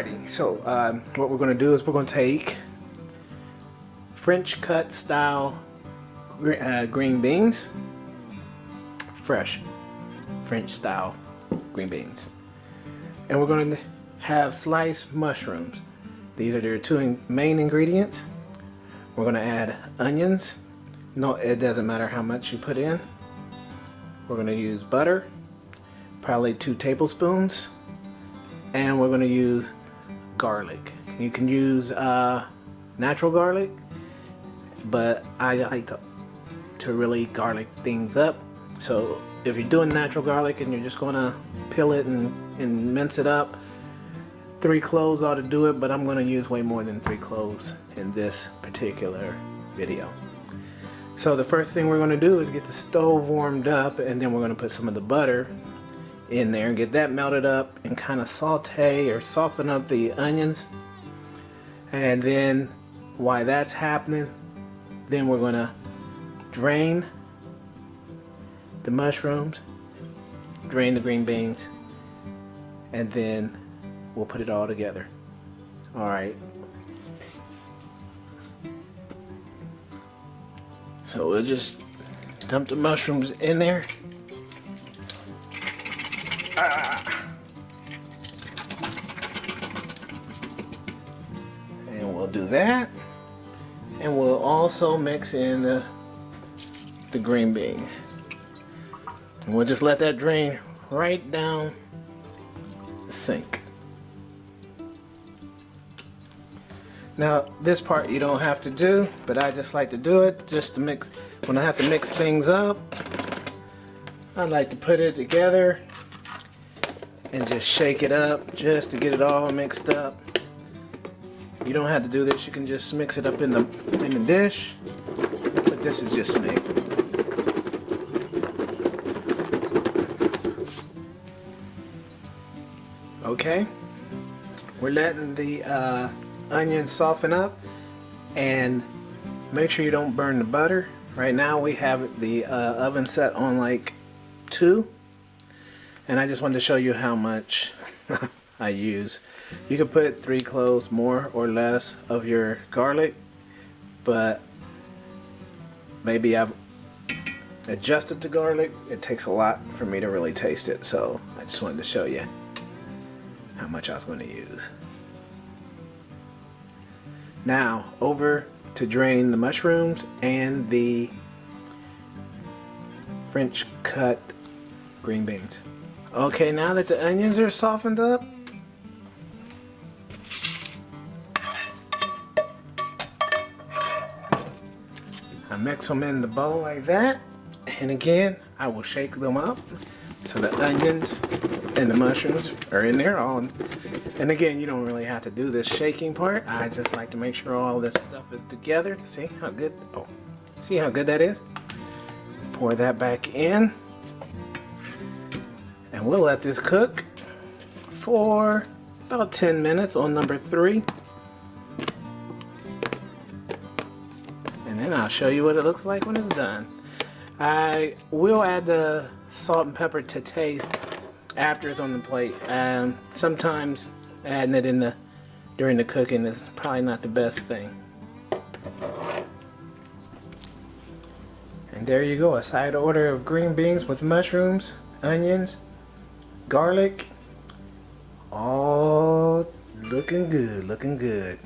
Alrighty, so what we're going to do is we're going to take French cut style green beans, fresh French style green beans, and we're going to have sliced mushrooms. These are their two main ingredients. We're going to add onions. No, it doesn't matter how much you put in. We're going to use butter, probably 2 tablespoons, and we're going to use garlic. You can use natural garlic, but I like to really garlic things up. So if you're doing natural garlic and you're just going to peel it and mince it up, 3 cloves ought to do it, but I'm going to use way more than 3 cloves in this particular video. So the first thing we're going to do is get the stove warmed up, and then we're going to put some of the butter in there and get that melted up and kind of saute or soften up the onions. And then while that's happening, then we're going to drain the mushrooms, drain the green beans, and then we'll put it all together. Alright. So we'll just dump the mushrooms in there. And we'll do that. And we'll also mix in the green beans. And we'll just let that drain right down the sink. Now this part you don't have to do, but I just like to do it just to mix. When I have to mix things up, I like to put it together and just shake it up just to get it all mixed up. You don't have to do this, you can just mix it up in the dish, but this is just me. Okay, we're letting the onions soften up, and make sure you don't burn the butter. Right now we have the oven set on like 2, and I just wanted to show you how much I use. You can put 3 cloves more or less of your garlic, but maybe I've adjusted to garlic. It takes a lot for me to really taste it, so I just wanted to show you how much I was going to use. Now over to drain the mushrooms and the French cut green beans. Okay, now that the onions are softened up, I mix them in the bowl like that, and again I will shake them up so the onions and the mushrooms are in there all. And again, you don't really have to do this shaking part. I just like to make sure all this stuff is together. See how good, oh, see how good that is? Pour that back in. And we'll let this cook for about 10 minutes on number 3. And then I'll show you what it looks like when it's done. I will add the salt and pepper to taste after it's on the plate. Sometimes adding it during the cooking is probably not the best thing. And there you go, a side order of green beans with mushrooms, onions, garlic, all looking good, looking good.